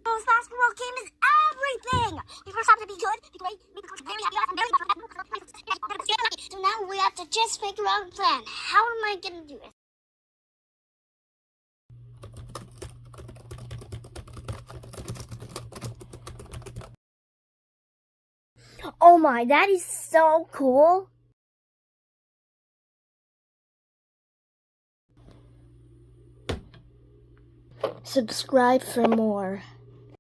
This basketball game is everything. We first have to be good. Make the coach very happy. I'm very happy. So now we have to just figure out a plan. How am I gonna do this? Oh my, that is so cool. Subscribe for more.